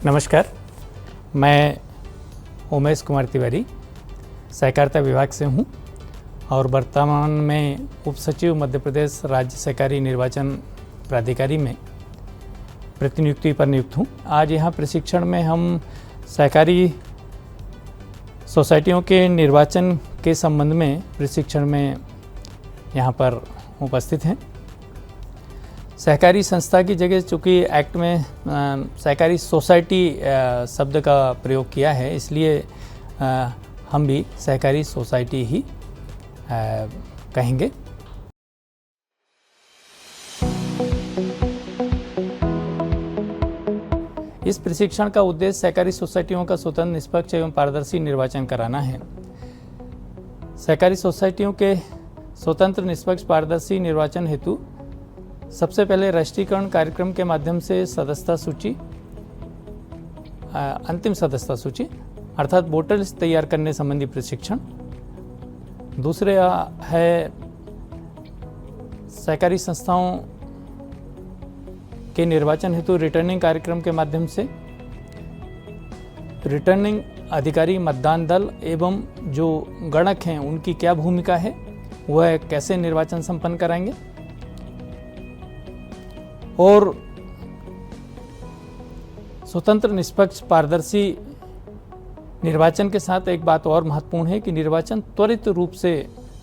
नमस्कार, मैं उमेश कुमार तिवारी सहकारिता विभाग से हूं और वर्तमान में उप सचिव मध्य प्रदेश राज्य सहकारी निर्वाचन प्राधिकारी में प्रतिनियुक्ति पर नियुक्त हूं। आज यहाँ प्रशिक्षण में हम सहकारी सोसाइटियों के निर्वाचन के संबंध में प्रशिक्षण में यहाँ पर उपस्थित हैं। सहकारी संस्था की जगह चूँकि एक्ट में सहकारी सोसाइटी शब्द का प्रयोग किया है, इसलिए हम भी सहकारी सोसाइटी ही कहेंगे। इस प्रशिक्षण का उद्देश्य सहकारी सोसाइटियों का स्वतंत्र, निष्पक्ष एवं पारदर्शी निर्वाचन कराना है। सहकारी सोसाइटियों के स्वतंत्र, निष्पक्ष, पारदर्शी निर्वाचन हेतु सबसे पहले राष्ट्रीयकरण कार्यक्रम के माध्यम से सदस्यता सूची, अंतिम सदस्यता सूची अर्थात वोटर लिस्ट तैयार करने संबंधी प्रशिक्षण। दूसरे है सहकारी संस्थाओं के निर्वाचन हेतु रिटर्निंग कार्यक्रम के माध्यम से रिटर्निंग अधिकारी, मतदान दल एवं जो गणक हैं उनकी क्या भूमिका है, वह कैसे निर्वाचन संपन्न कराएंगे। और स्वतंत्र, निष्पक्ष, पारदर्शी निर्वाचन के साथ एक बात और महत्वपूर्ण है कि निर्वाचन त्वरित रूप से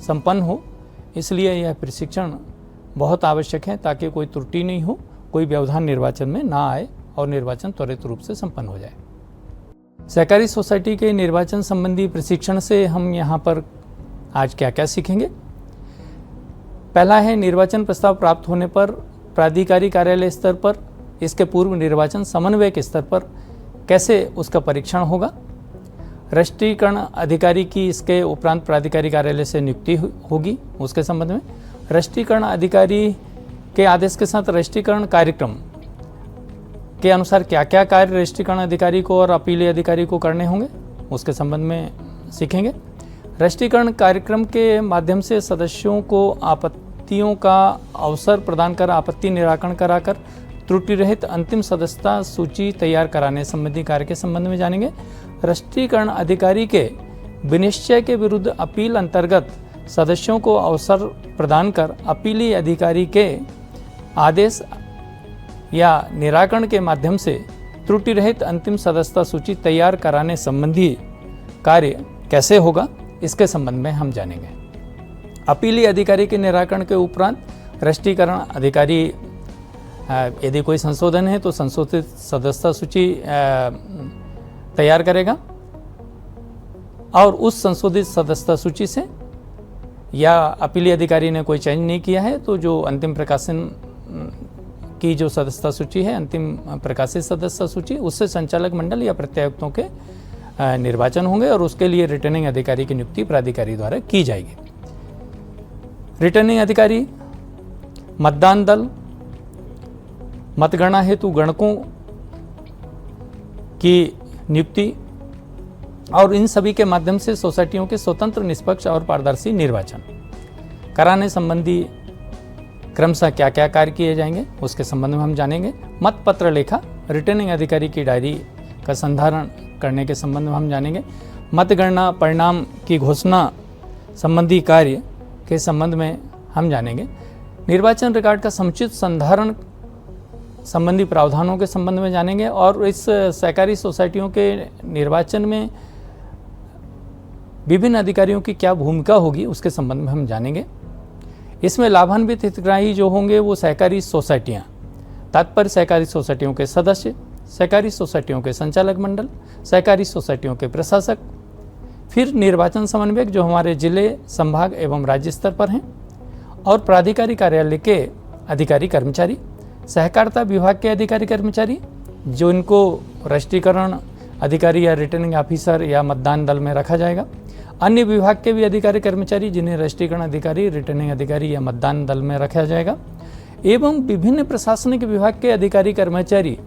संपन्न हो, इसलिए यह प्रशिक्षण बहुत आवश्यक है ताकि कोई त्रुटि नहीं हो, कोई व्यवधान निर्वाचन में ना आए और निर्वाचन त्वरित रूप से संपन्न हो जाए। सहकारी सोसाइटी के निर्वाचन संबंधी प्रशिक्षण से हम यहाँ पर आज क्या क्या सीखेंगे। पहला है निर्वाचन प्रस्ताव प्राप्त होने पर प्राधिकारी कार्यालय स्तर पर, इसके पूर्व निर्वाचन समन्वयक स्तर पर कैसे उसका परीक्षण होगा। राष्ट्रीयकरण अधिकारी की इसके उपरांत प्राधिकारी कार्यालय से नियुक्ति होगी, उसके संबंध में राष्ट्रीयकरण अधिकारी के आदेश के साथ राष्ट्रीयकरण कार्यक्रम के अनुसार क्या क्या कार्य राष्ट्रीयकरण अधिकारी को और अपीली अधिकारी को करने होंगे, उसके संबंध में सीखेंगे। राष्ट्रीयकरण कार्यक्रम के माध्यम से सदस्यों को आपत्तियों का अवसर प्रदान कर आपत्ति निराकरण कराकर त्रुटि रहित अंतिम सदस्यता सूची तैयार कराने संबंधी कार्य के संबंध में जानेंगे। राष्ट्रीयकरण अधिकारी के विनिश्चय के विरुद्ध अपील अंतर्गत सदस्यों को अवसर प्रदान कर अपीली अधिकारी के आदेश या निराकरण के माध्यम से त्रुटि रहित अंतिम सदस्यता सूची तैयार कराने संबंधी कार्य कैसे होगा, इसके संबंध में हम जानेंगे। अपीली अधिकारी के निराकरण के उपरांत राष्ट्रीयकरण अधिकारी यदि कोई संशोधन है तो संशोधित सदस्यता सूची तैयार करेगा और उस संशोधित सदस्यता सूची से, या अपीली अधिकारी ने कोई चेंज नहीं किया है तो जो अंतिम प्रकाशन की जो सदस्यता सूची है, अंतिम प्रकाशित सदस्यता सूची, उससे संचालक मंडल या प्रत्यायुक्तों के निर्वाचन होंगे और उसके लिए रिटर्निंग अधिकारी की नियुक्ति प्राधिकारी द्वारा की जाएगी। रिटर्निंग अधिकारी, मतदान दल, मतगणना हेतु गणकों की नियुक्ति और इन सभी के माध्यम से सोसाइटियों के स्वतंत्र, निष्पक्ष और पारदर्शी निर्वाचन कराने संबंधी क्रमशः क्या क्या कार्य किए जाएंगे, उसके संबंध में हम जानेंगे। मतपत्र लेखा, रिटर्निंग अधिकारी की डायरी का संधारण करने के संबंध में हम जानेंगे। मतगणना परिणाम की घोषणा संबंधी कार्य के संबंध में हम जानेंगे। निर्वाचन रिकॉर्ड का समुचित संधारण संबंधी प्रावधानों के संबंध में जानेंगे और इस सहकारी सोसाइटियों के निर्वाचन में विभिन्न अधिकारियों की क्या भूमिका होगी, उसके संबंध में हम जानेंगे। इसमें लाभान्वित हितग्राही जो होंगे वो सहकारी सोसाइटियाँ, तात्पर्य सहकारी सोसाइटियों के सदस्य, सहकारी सोसाइटियों के संचालक मंडल, सहकारी सोसाइटियों के प्रशासक, फिर निर्वाचन समन्वयक जो हमारे जिले, संभाग एवं राज्य स्तर पर हैं, और प्राधिकारी कार्यालय के अधिकारी कर्मचारी, सहकारिता विभाग के अधिकारी कर्मचारी जो इनको राष्ट्रीयकरण अधिकारी या रिटर्निंग ऑफिसर या मतदान दल में रखा जाएगा, अन्य विभाग के भी अधिकारी कर्मचारी जिन्हें राष्ट्रीयकरण अधिकारी, रिटर्निंग अधिकारी या मतदान दल में रखा जाएगा, एवं विभिन्न प्रशासनिक विभाग के अधिकारी कर्मचारी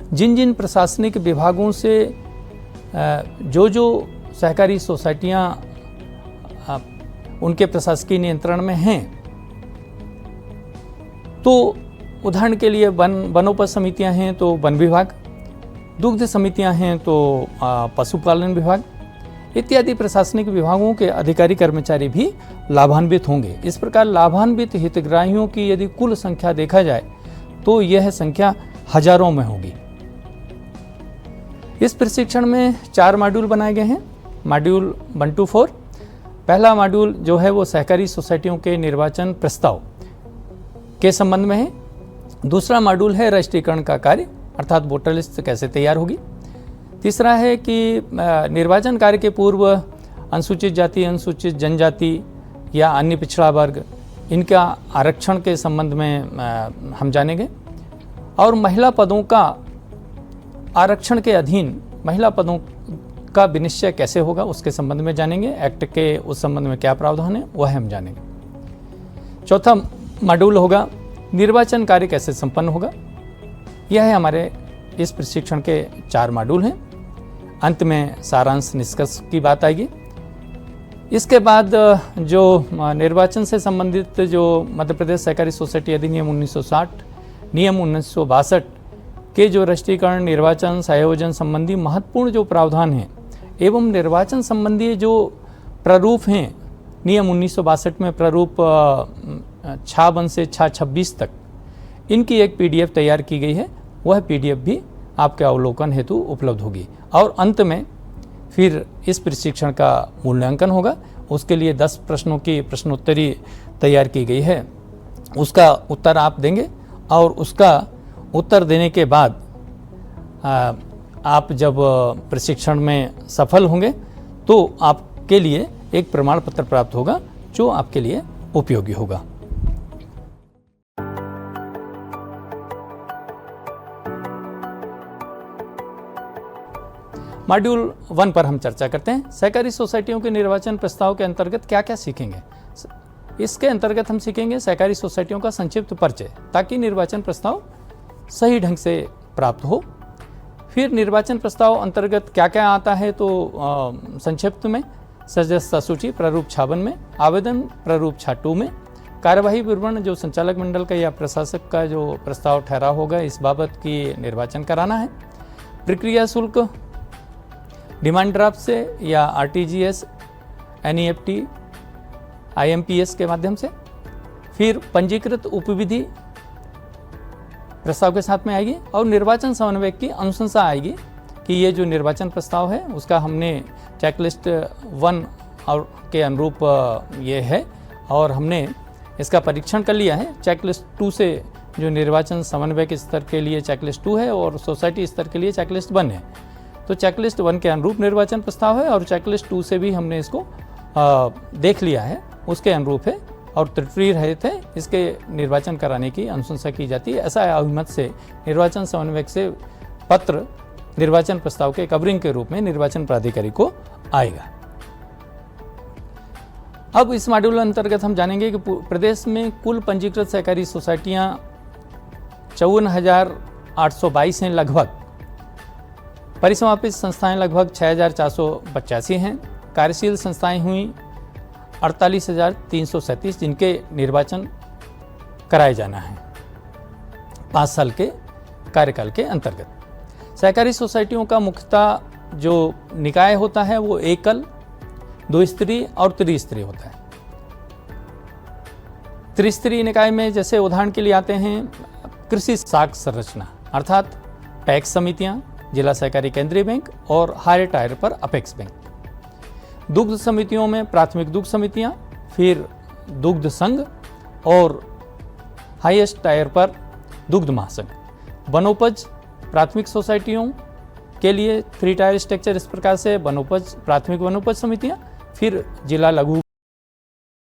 जिन जिन प्रशासनिक विभागों से जो जो सहकारी सोसाइटियाँ उनके प्रशासकीय नियंत्रण में हैं, तो उदाहरण के लिए वनोपज समितियां हैं तो वन विभाग, दुग्ध समितियां हैं तो पशुपालन विभाग इत्यादि प्रशासनिक विभागों के अधिकारी कर्मचारी भी लाभान्वित होंगे। इस प्रकार लाभान्वित हितग्राहियों की यदि कुल संख्या देखा जाए तो यह संख्या हजारों में होगी। इस प्रशिक्षण में 4 मॉड्यूल बनाए गए हैं। Module 1 to 4। पहला मॉड्यूल जो है वो सहकारी सोसाइटियों के निर्वाचन प्रस्ताव के संबंध में है। दूसरा मॉड्यूल है रजिस्ट्रीकरण का कार्य, अर्थात वोटर लिस्ट कैसे तैयार होगी। तीसरा है कि निर्वाचन कार्य के पूर्व अनुसूचित जाति, अनुसूचित जनजाति या अन्य पिछड़ा वर्ग, इनका आरक्षण के संबंध में हम जानेंगे। और महिला पदों का आरक्षण के अधीन महिला पदों का विनिश्चय कैसे होगा उसके संबंध में जानेंगे। एक्ट के उस संबंध में क्या प्रावधान है वह हम जानेंगे। चौथा मॉड्यूल होगा निर्वाचन कार्य कैसे संपन्न होगा। यह है हमारे इस प्रशिक्षण के 4 मॉड्यूल हैं। अंत में सारांश निष्कर्ष की बात आएगी। इसके बाद जो निर्वाचन से संबंधित जो मध्य प्रदेश सहकारी सोसाइटी अधिनियम 1960, नियम 1962 के जो राष्ट्रीयकरण, निर्वाचन, संयोजन संबंधी महत्वपूर्ण जो प्रावधान हैं एवं निर्वाचन संबंधी जो प्रारूप हैं, नियम 1962 में प्रारूप 56 से 26 तक, इनकी एक PDF तैयार की गई है। वह PDF भी आपके अवलोकन हेतु उपलब्ध होगी। और अंत में फिर इस प्रशिक्षण का मूल्यांकन होगा। उसके लिए 10 प्रश्नों की प्रश्नोत्तरी तैयार की गई है। उसका उत्तर आप देंगे और उसका उत्तर देने के बाद आप जब प्रशिक्षण में सफल होंगे तो आपके लिए एक प्रमाण पत्र प्राप्त होगा जो आपके लिए उपयोगी होगा। मॉड्यूल 1 पर हम चर्चा करते हैं। सहकारी सोसाइटियों के निर्वाचन प्रस्ताव के अंतर्गत क्या क्या सीखेंगे। इसके अंतर्गत हम सीखेंगे सहकारी सोसाइटियों का संक्षिप्त परिचय, ताकि निर्वाचन प्रस्ताव सही ढंग से प्राप्त हो। फिर निर्वाचन प्रस्ताव अंतर्गत क्या क्या आता है तो संक्षिप्त में सदस्यता सूची प्रारूप 56 में, आवेदन प्रारूप 62 में, कार्यवाही विवरण जो संचालक मंडल का या प्रशासक का जो प्रस्ताव ठहरा होगा इस बाबत की निर्वाचन कराना है। प्रक्रिया शुल्क डिमांड ड्राफ्ट से या RTGS, NEFT, IMPS के माध्यम से। फिर पंजीकृत उपविधि प्रस्ताव के साथ में आएगी और निर्वाचन समन्वय की अनुशंसा आएगी कि ये जो निर्वाचन प्रस्ताव है उसका हमने चेकलिस्ट 1 और के अनुरूप ये है और हमने इसका परीक्षण कर लिया है। चेकलिस्ट 2 से जो निर्वाचन समन्वय के स्तर के लिए चेकलिस्ट 2 है और सोसाइटी स्तर के लिए चेकलिस्ट 1 है। तो चेकलिस्ट 1 के अनुरूप निर्वाचन प्रस्ताव है और चेकलिस्ट 2 से भी हमने इसको देख लिया है, उसके अनुरूप है और त्रुटि रहित है। इसके निर्वाचन कराने की अनुशंसा की जाती है। ऐसा अभिमत से निर्वाचन समन्वयक से पत्र निर्वाचन प्रस्ताव के कवरिंग के रूप में निर्वाचन प्राधिकारी को आएगा। अब इस मॉड्यूल अंतर्गत हम जानेंगे कि प्रदेश में कुल पंजीकृत सहकारी सोसाइटियां 54,822 हैं लगभग। परिसमापित संस्थाएं लगभग 6,485 हैं। कार्यशील संस्थाएं हुई 48,337 जिनके निर्वाचन कराए जाना है 5 साल के कार्यकाल के अंतर्गत। सहकारी सोसाइटियों का मुख्यतः जो निकाय होता है वो एकल, 2 स्तरीय और त्रिस्तरीय होता है। त्रिस्तरीय निकाय में जैसे उदाहरण के लिए आते हैं कृषि साख संरचना अर्थात पैक्स समितियां, जिला सहकारी केंद्रीय बैंक और हायर टायर पर अपेक्स बैंक। दुग्ध समितियों में प्राथमिक दुग्ध समितियां, फिर दुग्ध संघ और हाईएस्ट टायर पर दुग्ध महासंघ। वनोपज प्राथमिक सोसाइटियों के लिए 3 टायर स्ट्रक्चर इस प्रकार से वनोपज, प्राथमिक वनोपज समितियां, फिर जिला लघु